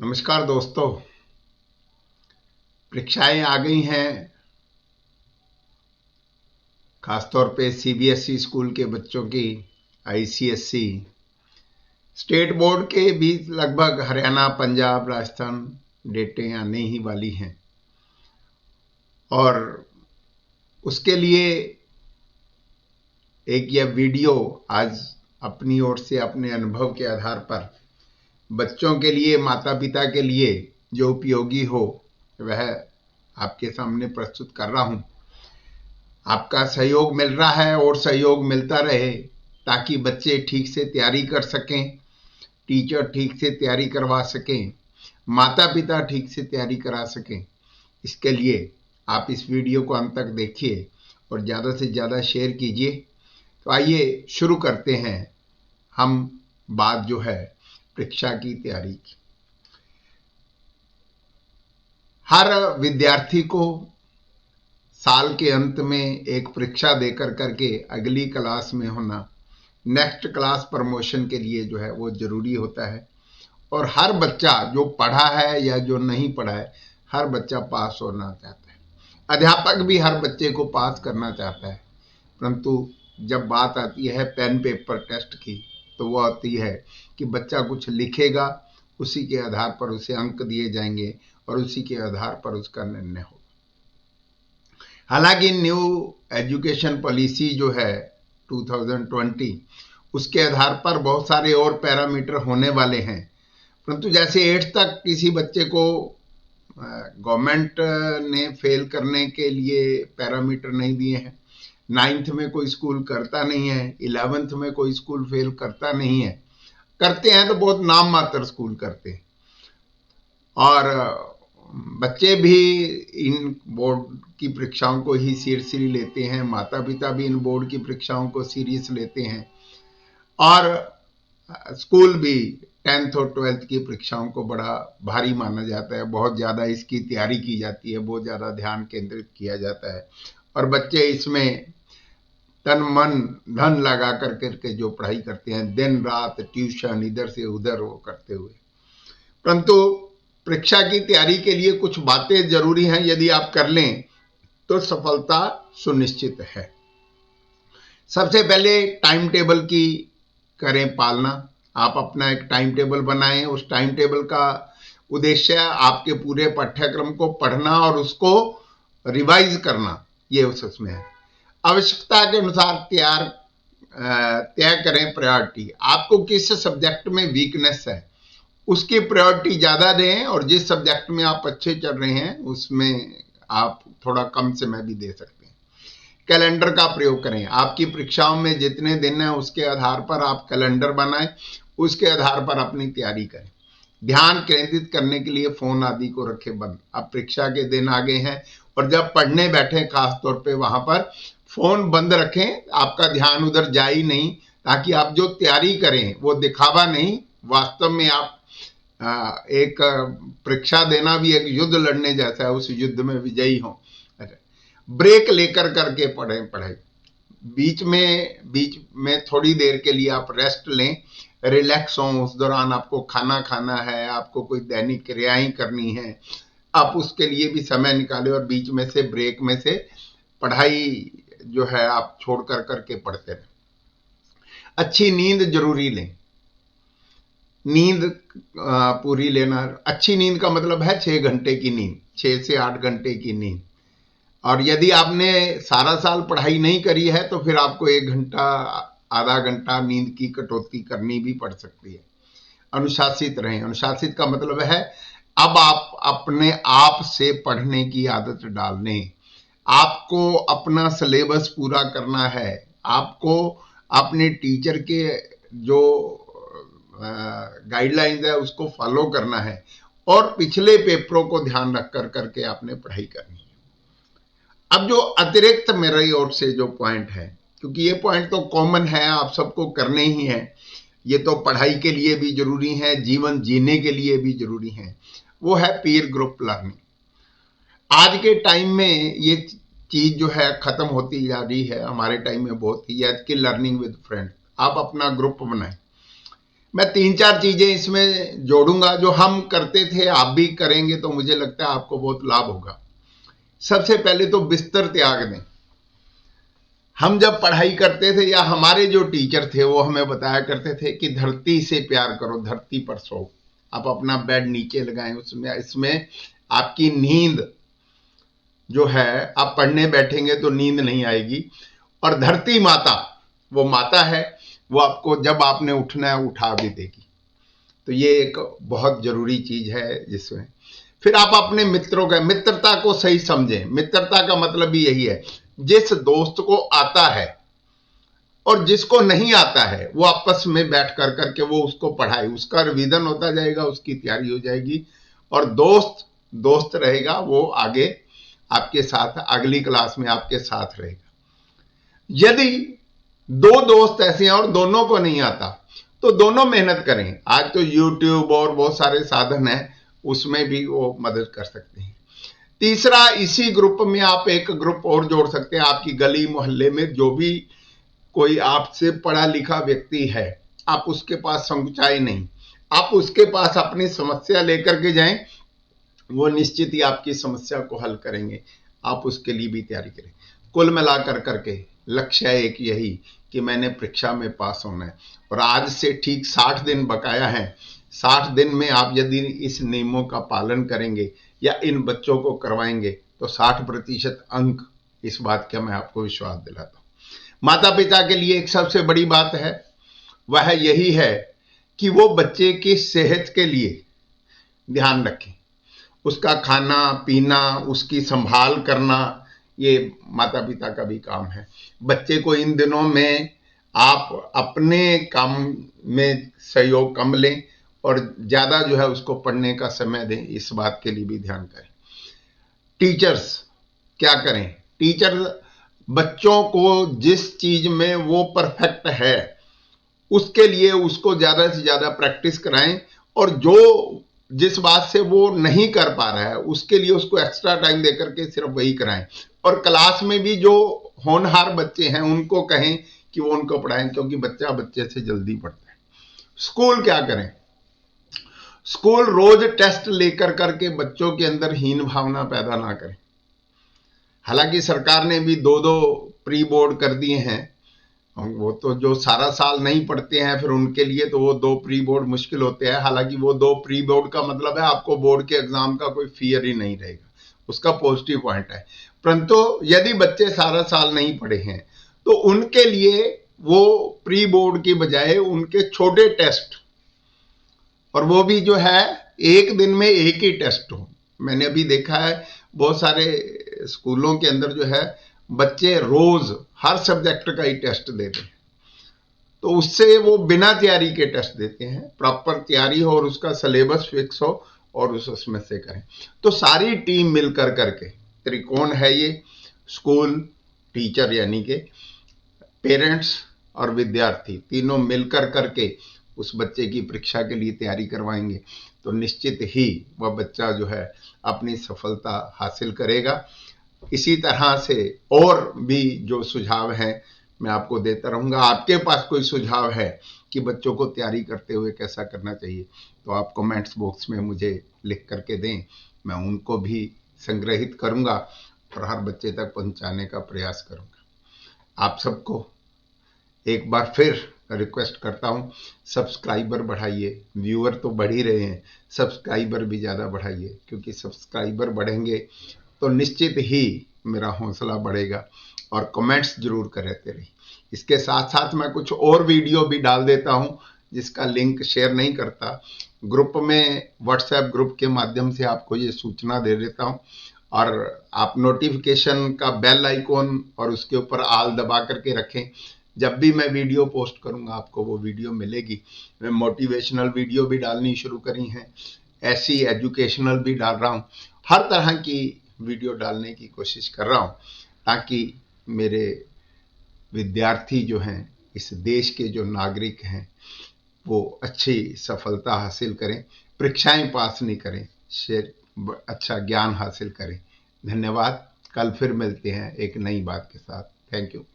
नमस्कार दोस्तों। परीक्षाएं आ गई हैं। खासतौर पे सीबीएसई स्कूल के बच्चों की, आईसीएसई, स्टेट बोर्ड के भी लगभग हरियाणा, पंजाब, राजस्थान डेटें आने ही वाली हैं। और उसके लिए एक यह वीडियो आज अपनी ओर से अपने अनुभव के आधार पर बच्चों के लिए, माता पिता के लिए जो उपयोगी हो वह आपके सामने प्रस्तुत कर रहा हूं। आपका सहयोग मिल रहा है और सहयोग मिलता रहे ताकि बच्चे ठीक से तैयारी कर सकें, टीचर ठीक से तैयारी करवा सकें, माता पिता ठीक से तैयारी करा सकें। इसके लिए आप इस वीडियो को अंत तक देखिए और ज़्यादा से ज़्यादा शेयर कीजिए। तो आइए शुरू करते हैं हम बात जो है परीक्षा की तैयारी की। हर विद्यार्थी को साल के अंत में एक परीक्षा देकर करके अगली क्लास में होना, नेक्स्ट क्लास प्रमोशन के लिए जो है वो जरूरी होता है। और हर बच्चा जो पढ़ा है या जो नहीं पढ़ा है, हर बच्चा पास होना चाहता है। अध्यापक भी हर बच्चे को पास करना चाहता है। परंतु जब बात आती है पेन पेपर टेस्ट की, तो वो आती है कि बच्चा कुछ लिखेगा, उसी के आधार पर उसे अंक दिए जाएंगे और उसी के आधार पर उसका निर्णय होगा। हालांकि न्यू एजुकेशन पॉलिसी जो है 2020, उसके आधार पर बहुत सारे और पैरामीटर होने वाले हैं। परंतु जैसे 8th तक किसी बच्चे को गवर्नमेंट ने फेल करने के लिए पैरामीटर नहीं दिए हैं, 9th में कोई स्कूल करता नहीं है, 11th में कोई स्कूल फेल करता नहीं है, करते हैं तो बहुत नाम मात्र स्कूल करते हैं। और बच्चे भी इन बोर्ड की परीक्षाओं को ही सीरियसली लेते हैं, माता पिता भी इन बोर्ड की परीक्षाओं को सीरियस लेते हैं। और स्कूल भी 10th और 12th की परीक्षाओं को बड़ा भारी माना जाता है, बहुत ज़्यादा इसकी तैयारी की जाती है, बहुत ज़्यादा ध्यान केंद्रित किया जाता है और बच्चे इसमें तन मन धन लगा करके जो पढ़ाई करते हैं, दिन रात ट्यूशन इधर से उधर वो करते हुए। परंतु परीक्षा की तैयारी के लिए कुछ बातें जरूरी हैं, यदि आप कर लें तो सफलता सुनिश्चित है। सबसे पहले टाइम टेबल की करें पालना। आप अपना एक टाइम टेबल बनाएं। उस टाइम टेबल का उद्देश्य आपके पूरे पाठ्यक्रम को पढ़ना और उसको रिवाइज करना, ये उसमें है। आवश्यकता के अनुसार तय करें प्रायोरिटी। आपको किस सब्जेक्ट में वीकनेस है उसकी प्रायोरिटी ज़्यादा दें, और जिस सब्जेक्ट में आप अच्छे चल रहे हैं उसमें आप थोड़ा कम समय भी दे सकते हैं। कैलेंडर का प्रयोग करें। आपकी परीक्षाओं में जितने दिन हैं उसके आधार पर आप कैलेंडर बनाएं, उसके आधार पर अपनी तैयारी करें। ध्यान केंद्रित करने के लिए फोन आदि को रखें बंद। अब परीक्षा के दिन आ गए हैं और जब पढ़ने बैठे खास तौर पे वहां पर फोन बंद रखें, आपका ध्यान उधर जाए ही नहीं, ताकि आप जो तैयारी करें वो दिखावा नहीं, वास्तव में आप एक परीक्षा देना भी एक युद्ध लड़ने जैसा है, उस युद्ध में विजयी हो। ब्रेक लेकर करके पढ़े। बीच में थोड़ी देर के लिए आप रेस्ट लें, रिलैक्स हों। उस दौरान आपको खाना खाना है, आपको कोई दैनिक क्रियाएं करनी है, आप उसके लिए भी समय निकालें और बीच में से ब्रेक में से पढ़ाई जो है आप छोड़ करके पढ़ते रहें। अच्छी नींद जरूरी लें। नींद पूरी लेना, अच्छी नींद का मतलब है 6 घंटे की नींद, 6 से 8 घंटे की नींद। और यदि आपने सारा साल पढ़ाई नहीं करी है तो फिर आपको 1 घंटा, आधा घंटा नींद की कटौती करनी भी पड़ सकती है। अनुशासित रहें। अनुशासित का मतलब है अब आप अपने आप से पढ़ने की आदत डाल लें। आपको अपना सिलेबस पूरा करना है, आपको अपने टीचर के जो गाइडलाइंस है उसको फॉलो करना है और पिछले पेपरों को ध्यान रख करके आपने पढ़ाई करनी है। अब जो अतिरिक्त मेरी ओर से जो पॉइंट है, क्योंकि ये पॉइंट तो कॉमन है, आप सबको करने ही है, ये तो पढ़ाई के लिए भी जरूरी है, जीवन जीने के लिए भी जरूरी है, वो है पीयर ग्रुप लर्निंग। आज के टाइम में ये चीज जो है खत्म होती जा रही है, हमारे टाइम में बहुत थी, कि लर्निंग विद फ्रेंड। आप अपना ग्रुप बनाएं। मैं 3-4 चीजें इसमें जोड़ूंगा जो हम करते थे, आप भी करेंगे तो मुझे लगता है आपको बहुत लाभ होगा। सबसे पहले तो बिस्तर त्याग दें। हम जब पढ़ाई करते थे या हमारे जो टीचर थे वो हमें बताया करते थे कि धरती से प्यार करो, धरती पर सो। आप अपना बेड नीचे लगाएं, उसमें इसमें आपकी नींद जो है, आप पढ़ने बैठेंगे तो नींद नहीं आएगी। और धरती माता, वो माता है, वो आपको जब आपने उठना है उठा भी देगी। तो ये एक बहुत जरूरी चीज है जिसमें फिर आप अपने मित्रों का, मित्रता को सही समझें। मित्रता का मतलब भी यही है, जिस दोस्त को आता है और जिसको नहीं आता है वो आपस में बैठ कर करके वो उसको पढ़ाए, उसका रिवीजन होता जाएगा, उसकी तैयारी हो जाएगी और दोस्त दोस्त रहेगा, वो आगे आपके साथ अगली क्लास में आपके साथ रहेगा। यदि दो दोस्त ऐसे हैं और दोनों को नहीं आता तो दोनों मेहनत करें। आज तो यूट्यूब और बहुत सारे साधन हैं, उसमें भी वो मदद कर सकते हैं। तीसरा, इसी ग्रुप में आप एक ग्रुप और जोड़ सकते हैं। आपकी गली मोहल्ले में जो भी कोई आपसे पढ़ा लिखा व्यक्ति है, आप उसके पास संकोचाए नहीं, आप उसके पास अपनी समस्या लेकर के जाएं, वो निश्चित ही आपकी समस्या को हल करेंगे। आप उसके लिए भी तैयारी करें। कुल मिलाकर करके लक्ष्य है एक यही कि मैंने परीक्षा में पास होना है और आज से ठीक 60 दिन बकाया है। 60 दिन में आप यदि इस नियमों का पालन करेंगे या इन बच्चों को करवाएंगे तो 60% अंक, इस बात का मैं आपको विश्वास दिलाता हूं। माता पिता के लिए एक सबसे बड़ी बात है, वह यही है कि वो बच्चे की सेहत के लिए ध्यान रखें। उसका खाना पीना, उसकी संभाल करना, ये माता पिता का भी काम है। बच्चे को इन दिनों में आप अपने काम में सहयोग कम लें और ज्यादा जो है उसको पढ़ने का समय दें, इस बात के लिए भी ध्यान करें। टीचर्स क्या करें? टीचर बच्चों को जिस चीज में वो परफेक्ट है उसके लिए उसको ज्यादा से ज्यादा प्रैक्टिस कराएं और जो जिस बात से वो नहीं कर पा रहा है उसके लिए उसको एक्स्ट्रा टाइम देकर के सिर्फ वही कराएं। और क्लास में भी जो होनहार बच्चे हैं उनको कहें कि वो उनको पढ़ाएं, क्योंकि बच्चा बच्चे से जल्दी पढ़ता है। स्कूल क्या करें? स्कूल रोज टेस्ट लेकर करके बच्चों के अंदर हीन भावना पैदा ना करें। हालांकि सरकार ने भी 2-2 प्री बोर्ड कर दिए हैं, वो तो जो सारा साल नहीं पढ़ते हैं फिर उनके लिए तो वो 2 प्री बोर्ड मुश्किल होते हैं। हालांकि वो 2 प्री बोर्ड का मतलब है आपको बोर्ड के एग्जाम का कोई फियर ही नहीं रहेगा, उसका पॉजिटिव पॉइंट है। परंतु यदि बच्चे सारा साल नहीं पढ़े हैं तो उनके लिए वो प्री बोर्ड की बजाय उनके छोटे टेस्ट, और वो भी जो है एक दिन में एक ही टेस्ट हो। मैंने अभी देखा है बहुत सारे स्कूलों के अंदर जो है बच्चे रोज हर सब्जेक्ट का ही टेस्ट देते हैं, तो उससे वो बिना तैयारी के टेस्ट देते हैं। प्रॉपर तैयारी हो और उसका सिलेबस फिक्स हो और उसमें से करें। तो सारी टीम मिलकर करके, त्रिकोण है ये, स्कूल, टीचर यानी के पेरेंट्स और विद्यार्थी, तीनों मिलकर करके उस बच्चे की परीक्षा के लिए तैयारी करवाएंगे तो निश्चित ही वह बच्चा जो है अपनी सफलता हासिल करेगा। इसी तरह से और भी जो सुझाव हैं मैं आपको देता रहूंगा। आपके पास कोई सुझाव है कि बच्चों को तैयारी करते हुए कैसा करना चाहिए तो आप कमेंट्स बॉक्स में मुझे लिख करके दें, मैं उनको भी संग्रहित करूंगा और हर बच्चे तक पहुंचाने का प्रयास करूंगा। आप सबको एक बार फिर रिक्वेस्ट करता हूं, सब्सक्राइबर बढ़ाइए। व्यूअर तो बढ़ ही रहे हैं, सब्सक्राइबर भी ज़्यादा बढ़ाइए, क्योंकि सब्सक्राइबर बढ़ेंगे तो निश्चित ही मेरा हौसला बढ़ेगा। और कमेंट्स जरूर करते रहिए। इसके साथ साथ मैं कुछ और वीडियो भी डाल देता हूं जिसका लिंक शेयर नहीं करता, ग्रुप में, व्हाट्सएप ग्रुप के माध्यम से आपको ये सूचना दे देता हूं। और आप नोटिफिकेशन का बेल आइकॉन और उसके ऊपर आल दबा करके रखें, जब भी मैं वीडियो पोस्ट करूंगा आपको वो वीडियो मिलेगी। मैं मोटिवेशनल वीडियो भी डालनी शुरू करी हैं, ऐसी एजुकेशनल भी डाल रहा हूँ, हर तरह की वीडियो डालने की कोशिश कर रहा हूँ ताकि मेरे विद्यार्थी जो हैं, इस देश के जो नागरिक हैं, वो अच्छी सफलता हासिल करें, परीक्षाएं पास नहीं करें, अच्छा ज्ञान हासिल करें। धन्यवाद। कल फिर मिलते हैं एक नई बात के साथ। Thank you.